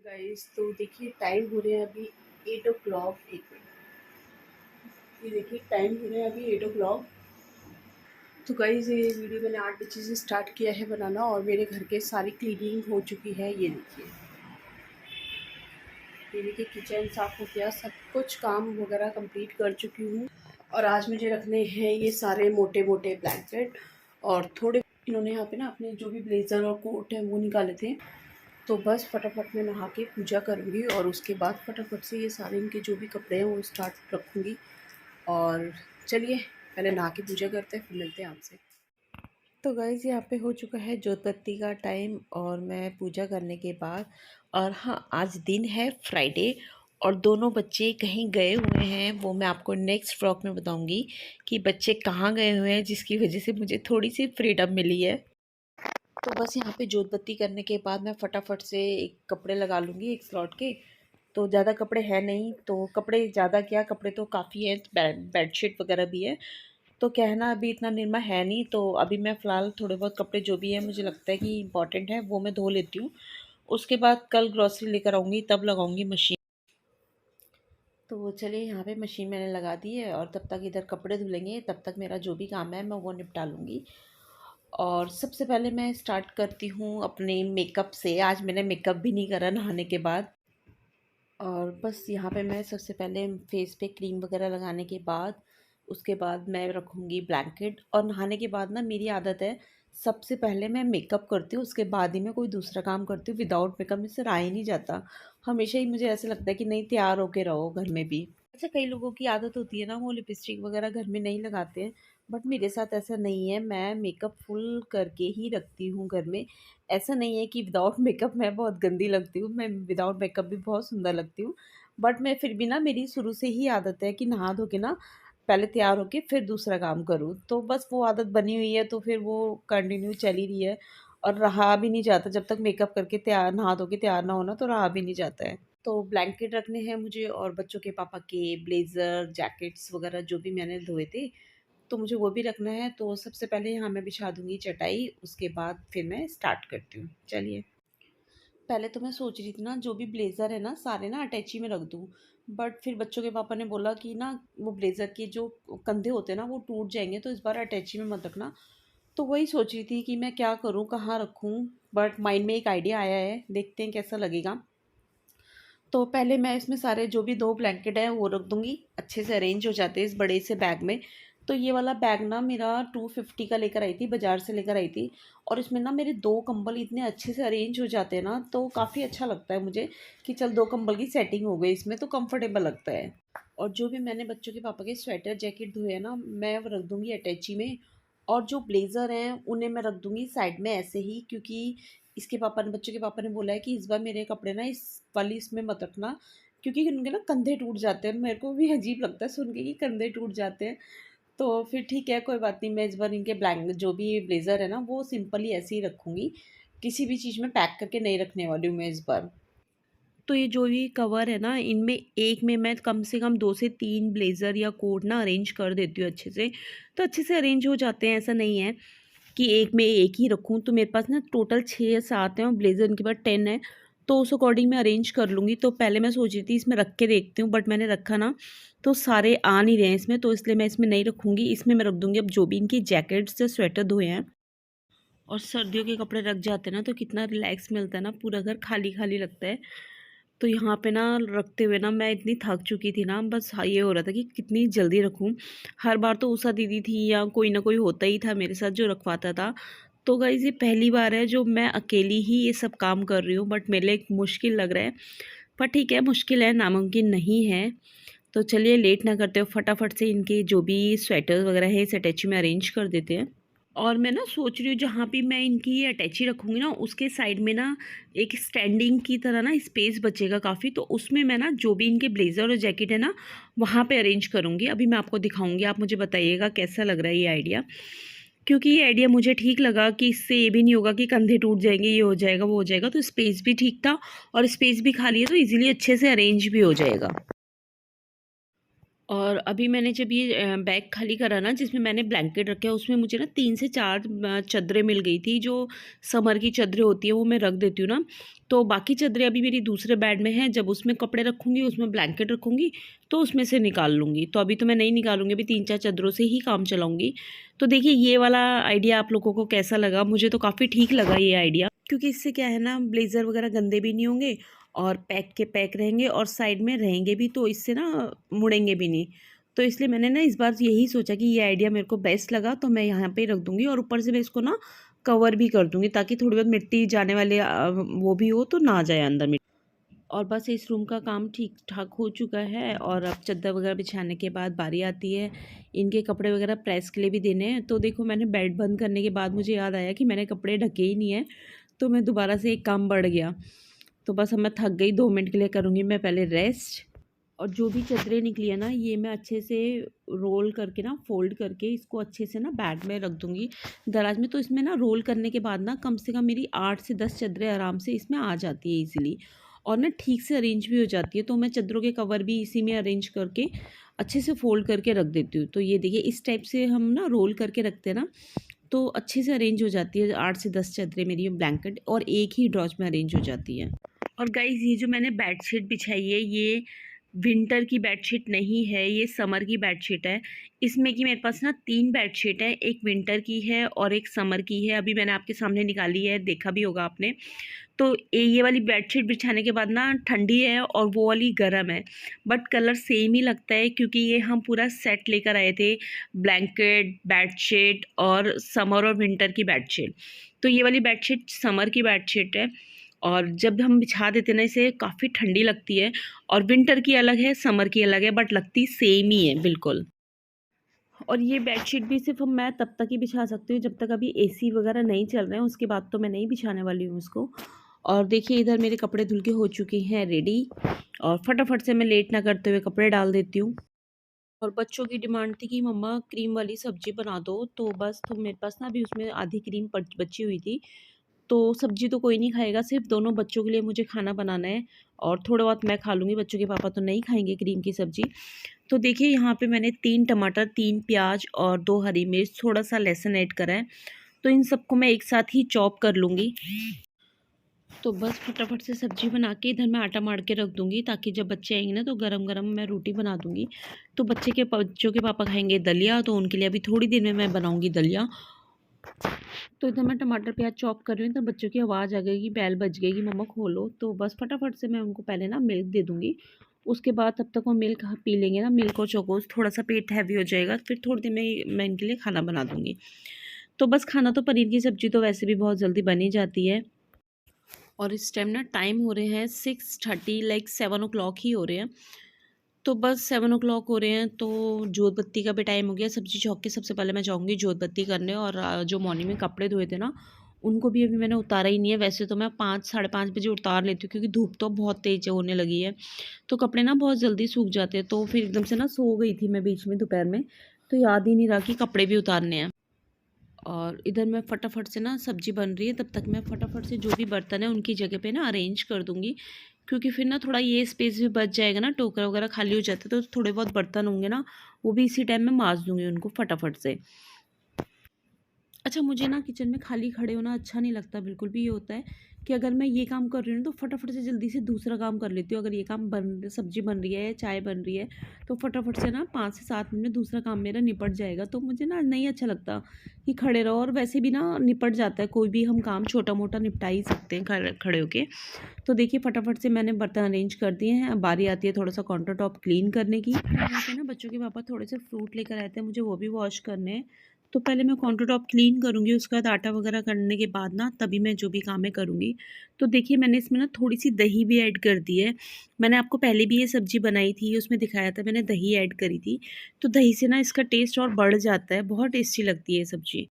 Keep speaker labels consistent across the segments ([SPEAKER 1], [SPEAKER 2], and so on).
[SPEAKER 1] Guys तो देखिए time हो रहे हैं अभी 8 o'clock। एक मिनट, ये देखिए टाइम हो रहे हैं अभी 8 o'clock। तो गाइस ये वीडियो मैंने 8 बजे से स्टार्ट किया है बनाना और मेरे घर के सारी क्लीनिंग हो चुकी है। ये देखिए किचन साफ़ हो गया, सब कुछ काम वगैरह कंप्लीट कर चुकी हूँ। और आज मुझे रखने हैं ये सारे मोटे मोटे ब्लैंकेट और थोड़े इन्होंने यहाँ पे ना अपने जो भी ब्लेज़र और कोट है वो निकाले थे। तो बस फटाफट मैं नहा के पूजा करूँगी और उसके बाद फटाफट से ये सारे इनके जो भी कपड़े हैं वो स्टार्ट रखूँगी। और चलिए पहले नहा के पूजा करते हैं, फिर मिलते हैं आपसे। तो गाइज़ यहाँ पे हो चुका है जोत बत्ती का टाइम और मैं पूजा करने के बाद, और हाँ आज दिन है फ्राइडे और दोनों बच्चे कहीं गए हुए हैं। वो मैं आपको नेक्स्ट व्लॉग में बताऊंगी कि बच्चे कहाँ गए हुए हैं, जिसकी वजह से मुझे थोड़ी सी फ्रीडम मिली है। तो बस यहाँ पे जोत बत्ती करने के बाद मैं फटाफट से एक कपड़े लगा लूँगी एक स्लॉट के। तो ज़्यादा कपड़े हैं नहीं, तो कपड़े ज़्यादा क्या, कपड़े तो काफ़ी हैं, बेडशीट वगैरह भी है। तो क्या है ना, अभी इतना निर्मा है नहीं, तो अभी मैं फ़िलहाल थोड़े बहुत कपड़े जो भी हैं मुझे लगता है कि इंपॉर्टेंट है वो मैं धो लेती हूँ। उसके बाद कल ग्रॉसरी लेकर आऊँगी तब लगाऊँगी मशीन। तो चलिए यहाँ पे मशीन मैंने लगा दी है और तब तक इधर कपड़े धुलेंगे, तब तक मेरा जो भी काम है मैं वो निपटा लूँगी। और सबसे पहले मैं स्टार्ट करती हूँ अपने मेकअप से। आज मैंने मेकअप भी नहीं करा नहाने के बाद। और बस यहाँ पे मैं सबसे पहले फेस पे क्रीम वगैरह लगाने के बाद उसके बाद मैं रखूँगी ब्लैंकेट। और नहाने के बाद ना मेरी आदत है सबसे पहले मैं मेकअप करती हूँ, उसके बाद ही मैं कोई दूसरा काम करती हूँ। विदाउट मेकअप मुझसे रहा ही नहीं जाता। हमेशा ही मुझे ऐसा लगता है कि नहीं, तैयार होके रहो घर में भी। अच्छा, कई लोगों की आदत होती है ना वो लिपस्टिक वगैरह घर में नहीं लगाते हैं, बट मेरे साथ ऐसा नहीं है। मैं मेकअप फुल करके ही रखती हूँ घर में। ऐसा नहीं है कि विदाउट मेकअप मैं बहुत गंदी लगती हूँ, मैं विदाउट मेकअप भी बहुत सुंदर लगती हूँ। बट मैं फिर भी ना, मेरी शुरू से ही आदत है कि नहा धो के ना पहले तैयार होके फिर दूसरा काम करूँ। तो बस वो आदत बनी हुई है, तो फिर वो कंटिन्यू चल ही रही है। और रहा भी नहीं जाता जब तक मेकअप करके तैयार, नहा धो के तैयार ना होना, तो रहा भी नहीं जाता है। तो ब्लैंकेट रखने हैं मुझे और बच्चों के पापा के ब्लेज़र जैकेट्स वगैरह जो भी मैंने धोए थे, तो मुझे वो भी रखना है। तो सबसे पहले यहाँ मैं बिछा दूँगी चटाई, उसके बाद फिर मैं स्टार्ट करती हूँ। चलिए, पहले तो मैं सोच रही थी ना जो भी ब्लेज़र है ना सारे ना अटैची में रख दूँ। बट फिर बच्चों के पापा ने बोला कि ना वो ब्लेज़र के जो कंधे होते हैं ना वो टूट जाएँगे, तो इस बार अटैची में मत रखना। तो वही सोच रही थी कि मैं क्या करूँ, कहाँ रखूँ। बट माइंड में एक आइडिया आया है, देखते हैं कैसा लगेगा। तो पहले मैं इसमें सारे जो भी 2 ब्लैंकेट हैं वो रख दूँगी, अच्छे से अरेंज हो जाते हैं इस बड़े से बैग में। तो ये वाला बैग ना मेरा 250 का लेकर आई थी, बाज़ार से लेकर आई थी। और इसमें ना मेरे 2 कंबल इतने अच्छे से अरेंज हो जाते हैं ना, तो काफ़ी अच्छा लगता है मुझे कि चल 2 कंबल की सेटिंग हो गई इसमें, तो कंफर्टेबल लगता है। और जो भी मैंने बच्चों के पापा के स्वेटर जैकेट धोए हैं ना, मैं वो रख दूँगी अटैची में। और जो ब्लेज़र हैं उन्हें मैं रख दूँगी साइड में ऐसे ही, क्योंकि इसके पापा ने, बच्चों के पापा ने बोला है कि इस बार मेरे कपड़े ना इस वाली इसमें मत रखना, क्योंकि उनके ना कंधे टूट जाते हैं। मेरे को भी अजीब लगता है सुन के कि कंधे टूट जाते हैं। तो फिर ठीक है, कोई बात नहीं, मैं इस बार इनके ब्लैंक जो भी ब्लेज़र है ना वो सिंपली ऐसे ही रखूँगी। किसी भी चीज़ में पैक करके नहीं रखने वाली हूँ मैं इस बार। तो ये जो भी कवर है ना, इनमें एक में मैं कम से कम 2 से 3 ब्लेज़र या कोट ना अरेंज कर देती हूँ अच्छे से। तो अच्छे से अरेंज हो जाते हैं, ऐसा नहीं है कि एक में एक ही रखूँ। तो मेरे पास ना टोटल 6 या 7 हैं और ब्लेज़र इनके पास 10 है। तो उस अकॉर्डिंग मैं अरेंज कर लूँगी। तो पहले मैं सोच रही थी इसमें रख के देखती हूँ, बट मैंने रखा ना तो सारे आ नहीं रहे हैं इसमें, तो इसलिए मैं इसमें नहीं रखूँगी। इसमें मैं रख दूँगी अब जो भी इनकी जैकेट्स या स्वेटर धोए हैं। और सर्दियों के कपड़े रख जाते हैं ना तो कितना रिलैक्स मिलता है ना, पूरा घर खाली खाली लगता है। तो यहाँ पे ना रखते हुए ना मैं इतनी थक चुकी थी ना, बस हाँ ये हो रहा था कि कितनी जल्दी रखूँ। हर बार तो उषा दीदी थी या कोई ना कोई होता ही था मेरे साथ जो रखवाता था। तो गाइस ये पहली बार है जो मैं अकेली ही ये सब काम कर रही हूँ, बट मेरे लिए एक मुश्किल लग रहा है। पर ठीक है, मुश्किल है, नामुमकिन नहीं है। तो चलिए लेट ना करते हो, फटाफट से इनके जो भी स्वेटर वगैरह है इस अटैची में अरेंज कर देते हैं। और मैं ना सोच रही हूँ जहाँ पे मैं इनकी ये अटैची रखूँगी ना उसके साइड में ना एक स्टैंडिंग की तरह ना स्पेस बचेगा काफ़ी, तो उसमें मैं ना जो भी इनके ब्लेज़र और जैकेट है ना वहाँ पे अरेंज करूँगी। अभी मैं आपको दिखाऊँगी, आप मुझे बताइएगा कैसा लग रहा है ये आइडिया। क्योंकि ये आइडिया मुझे ठीक लगा कि इससे ये भी नहीं होगा कि कंधे टूट जाएंगे, ये हो जाएगा वो हो जाएगा। तो स्पेस भी ठीक था और स्पेस भी खाली है, तो ईजिली अच्छे से अरेंज भी हो जाएगा। और अभी मैंने जब ये बैग खाली करा ना, जिसमें मैंने ब्लैंकेट रखे, उसमें मुझे ना 3 से 4 चादरें मिल गई थी, जो समर की चादरें होती हैं, वो मैं रख देती हूँ ना। तो बाकी चादरें अभी मेरी दूसरे बेड में हैं, जब उसमें कपड़े रखूँगी, उसमें ब्लैंकेट रखूँगी, तो उसमें से निकाल लूँगी। तो अभी तो मैं नहीं निकालूँगी, अभी 3-4 चादरों से ही काम चलाऊँगी। तो देखिए ये वाला आइडिया आप लोगों को कैसा लगा? मुझे तो काफ़ी ठीक लगा ये आइडिया, क्योंकि इससे क्या है ना, ब्लेज़र वगैरह गंदे भी नहीं होंगे और पैक के पैक रहेंगे और साइड में रहेंगे भी, तो इससे ना मुड़ेंगे भी नहीं। तो इसलिए मैंने ना इस बार यही सोचा कि ये आइडिया मेरे को बेस्ट लगा, तो मैं यहाँ पे रख दूँगी और ऊपर से मैं इसको ना कवर भी कर दूँगी, ताकि थोड़ी बहुत मिट्टी जाने वाले वो भी हो तो ना जाए अंदर मिट्टी। और बस इस रूम का काम ठीक-ठाक हो चुका है, और अब चद्दर वगैरह बिछाने के बाद बारी आती है इनके कपड़े वगैरह प्रेस के लिए भी देने हैं। तो देखो मैंने बेड बंद करने के बाद मुझे याद आया कि मैंने कपड़े ढके ही नहीं हैं, तो मैं दोबारा से एक काम बढ़ गया। तो बस अब मैं थक गई, 2 मिनट के लिए करूँगी मैं पहले रेस्ट। और जो भी चादरें निकली है ना, ये मैं अच्छे से रोल करके ना, फ़ोल्ड करके इसको अच्छे से ना बैग में रख दूँगी दराज में। तो इसमें ना रोल करने के बाद ना कम से कम मेरी 8 से 10 चादरें आराम से इसमें आ जाती है ईज़िली, और ना ठीक से अरेंज भी हो जाती है। तो मैं चादरों के कवर भी इसी में अरेंज करके अच्छे से फ़ोल्ड करके रख देती हूँ। तो ये देखिए इस टाइप से हम ना रोल करके रखते हैं ना, तो अच्छे से अरेंज हो जाती है 8 से 10 चादरें मेरी ब्लैंकेट, और एक ही ड्रॉज में अरेंज हो जाती है। और गाइज़ ये जो मैंने बेडशीट बिछाई है, ये विंटर की बेडशीट नहीं है, ये समर की बेडशीट है। इसमें कि मेरे पास ना 3 बेडशीट है, एक विंटर की है और एक समर की है। अभी मैंने आपके सामने निकाली है, देखा भी होगा आपने। तो ये वाली बेडशीट बिछाने के बाद ना ठंडी है और वो वाली गर्म है, बट कलर सेम ही लगता है, क्योंकि ये हम पूरा सेट लेकर आए थे, ब्लैंकेट, बेडशीट और समर और विंटर की बेडशीट। तो ये वाली बेडशीट समर की बेडशीट है, और जब हम बिछा देते ना इसे, काफ़ी ठंडी लगती है। और विंटर की अलग है, समर की अलग है, बट लगती सेम ही है बिल्कुल। और ये बेडशीट भी सिर्फ मैं तब तक ही बिछा सकती हूँ जब तक अभी एसी वगैरह नहीं चल रहे हैं, उसके बाद तो मैं नहीं बिछाने वाली हूँ इसको। और देखिए इधर मेरे कपड़े धुल के हो चुके हैं रेडी, और फटाफट से मैं लेट ना करते हुए कपड़े डाल देती हूँ। और बच्चों की डिमांड थी कि मम्मा क्रीम वाली सब्जी बना दो, तो बस तो मेरे पास ना अभी उसमें आधी क्रीम बची हुई थी। तो सब्जी तो कोई नहीं खाएगा, सिर्फ दोनों बच्चों के लिए मुझे खाना बनाना है, और थोड़ा बहुत मैं खा लूँगी, बच्चों के पापा तो नहीं खाएंगे क्रीम की सब्जी। तो देखिए यहाँ पे मैंने 3 टमाटर, 3 प्याज और 2 हरी मिर्च, थोड़ा सा लहसुन ऐड करा है। तो इन सबको मैं एक साथ ही चॉप कर लूँगी। तो बस फटाफट से सब्जी बना के इधर मैं आटा मार के रख दूँगी, ताकि जब बच्चे आएंगे ना तो गरम-गरम मैं रोटी बना दूँगी। तो बच्चों के पापा खाएंगे दलिया, तो उनके लिए अभी थोड़ी देर में मैं बनाऊँगी दलिया। तो इधर मैं टमाटर प्याज चॉप कर रही हूँ, तो बच्चों की आवाज़ आ गई कि बेल बज गई कि मम्मा खोलो। तो बस फटाफट से मैं उनको पहले ना मिल्क दे दूँगी। उसके बाद तब तक वो मिल्क पी लेंगे ना, मिल्क और चोकोज़, थोड़ा सा पेट हैवी हो जाएगा, फिर थोड़ी देर में मैं इनके लिए खाना बना दूँगी। तो बस खाना तो पनीर की सब्ज़ी तो वैसे भी बहुत जल्दी बन ही जाती है। और इस टाइम ना टाइम हो रहे हैं 6:30, लाइक 7 o'clock ही हो रहे हैं। तो बस 7 o'clock हो रहे हैं, तो जोत बत्ती का भी टाइम हो गया। सब्ज़ी चौक के सबसे पहले मैं जाऊँगी जोत बत्ती करने, और जो मॉर्निंग में कपड़े धोए थे ना, उनको भी अभी मैंने उतारा ही नहीं है। वैसे तो मैं 5 साढ़े 5 बजे उतार लेती हूँ, क्योंकि धूप तो बहुत तेज़ होने लगी है, तो कपड़े ना बहुत जल्दी सूख जाते हैं। तो फिर एकदम से ना सो गई थी मैं बीच में दोपहर में, तो याद ही नहीं रहा कि कपड़े भी उतारने हैं। और इधर मैं फटाफट से ना सब्ज़ी बन रही है, तब तक मैं फटाफट से जो भी बर्तन है उनकी जगह पे ना अरेंज कर दूँगी, क्योंकि फिर ना थोड़ा ये स्पेस भी बच जाएगा ना, टोकरा वगैरह खाली हो जाता है, तो थोड़े बहुत बर्तन होंगे ना, वो भी इसी टाइम में माँज दूँगी उनको फटाफट से। अच्छा, मुझे ना किचन में खाली खड़े होना अच्छा नहीं लगता बिल्कुल भी। ये होता है कि अगर मैं ये काम कर रही हूँ तो फटाफट से जल्दी से दूसरा काम कर लेती हूँ। अगर ये काम सब्जी बन रही है, चाय बन रही है, तो फटाफट से ना 5 से 7 मिनट में दूसरा काम मेरा निपट जाएगा। तो मुझे ना नहीं अच्छा लगता कि खड़े रहो, और वैसे भी ना निपट जाता है, कोई भी हम काम छोटा मोटा निपटा ही सकते हैं खड़े होके। तो देखिए फटाफट से मैंने बर्तन अरेंज कर दिए हैं। अब बारी आती है थोड़ा सा काउंटर टॉप क्लीन करने की। यहाँ पे ना बच्चों के पापा थोड़े से फ्रूट लेकर आए थे, मुझे वो भी वॉश करने हैं। तो पहले मैं काउंटर टॉप क्लीन करूँगी, उसके बाद आटा वगैरह करने के बाद ना तभी मैं जो भी काम है करूँगी। तो देखिए मैंने इसमें ना थोड़ी-सी दही भी ऐड कर दी है। मैंने आपको पहले भी ये सब्ज़ी बनाई थी, उसमें दिखाया था मैंने दही ऐड करी थी। तो दही से ना इसका टेस्ट और बढ़ जाता है, बहुत टेस्टी लगती है ये सब्ज़ी।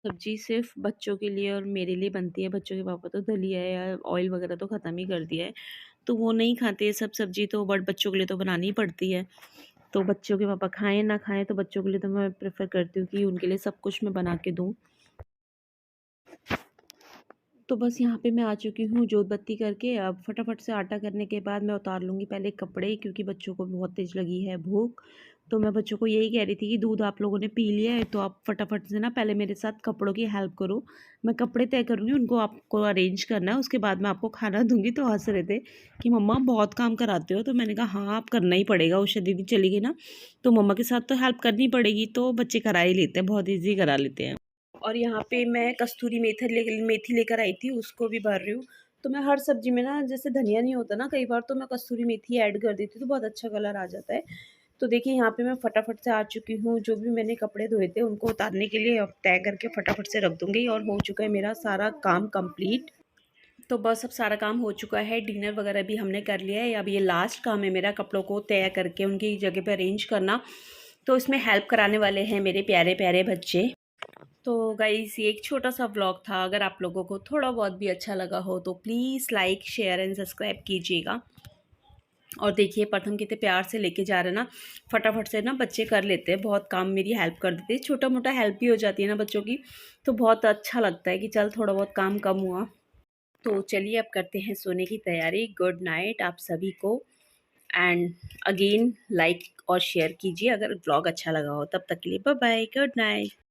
[SPEAKER 1] सब्ज़ी सिर्फ़ बच्चों के लिए और मेरे लिए बनती है। बच्चों के पापा तो दलिया या ऑयल वगैरह तो ख़त्म ही कर दिया है, तो वो नहीं खाते ये सब सब्ज़ी, तो बट बच्चों के लिए तो बनानी ही पड़ती है। तो बच्चों के पापा खाएँ ना खाएँ, तो बच्चों के लिए तो मैं प्रेफ़र करती हूँ कि उनके लिए सब कुछ मैं बना के दूँ। तो बस यहाँ पे मैं आ चुकी हूँ जोत बत्ती करके। अब फटाफट से आटा करने के बाद मैं उतार लूँगी पहले कपड़े, क्योंकि बच्चों को बहुत तेज़ लगी है भूख। तो मैं बच्चों को यही कह रही थी कि दूध आप लोगों ने पी लिया है तो आप फटाफट से ना पहले मेरे साथ कपड़ों की हेल्प करो। मैं कपड़े तय करूँगी, उनको आपको अरेंज करना है, उसके बाद मैं आपको खाना दूँगी। तो हँस रहे थे कि मम्मा बहुत काम कराते हो। तो मैंने कहा हाँ, आप करना ही पड़ेगा, उषा दीदी चली गई ना तो मम्मा के साथ तो हेल्प करनी पड़ेगी। तो बच्चे करा ही लेते हैं, बहुत ईज़ी करा लेते हैं। और यहाँ पे मैं कस्तूरी मेथी लेकर आई थी, उसको भी भर रही हूँ। तो मैं हर सब्ज़ी में ना, जैसे धनिया नहीं होता ना कई बार, तो मैं कस्तूरी मेथी ऐड कर देती हूँ तो बहुत अच्छा कलर आ जाता है। तो देखिए यहाँ पे मैं फटाफट से आ चुकी हूँ, जो भी मैंने कपड़े धोए थे उनको उतारने के लिए अब तय करके फटाफट से रख दूँगी। और हो चुका है मेरा सारा काम कंप्लीट। तो बस अब सारा काम हो चुका है, डिनर वगैरह भी हमने कर लिया है। अब ये लास्ट काम है मेरा, कपड़ों को तय करके उनकी जगह पे अरेंज करना। तो इसमें हेल्प कराने वाले हैं मेरे प्यारे प्यारे बच्चे। तो गाइस ये एक छोटा सा व्लॉग था, अगर आप लोगों को थोड़ा बहुत भी अच्छा लगा हो तो please like share and subscribe कीजिएगा। और देखिए प्रथम कितने प्यार से लेके जा रहे हैं ना, फटाफट से ना बच्चे कर लेते हैं, बहुत काम मेरी हेल्प कर देते हैं, छोटा मोटा हेल्प भी हो जाती है ना बच्चों की। तो बहुत अच्छा लगता है कि चल थोड़ा बहुत काम कम हुआ। तो चलिए अब करते हैं सोने की तैयारी। गुड नाइट आप सभी को। एंड अगेन लाइक और शेयर कीजिए अगर व्लॉग अच्छा लगा हो। तब तक के लिए बाय बाय, गुड नाइट।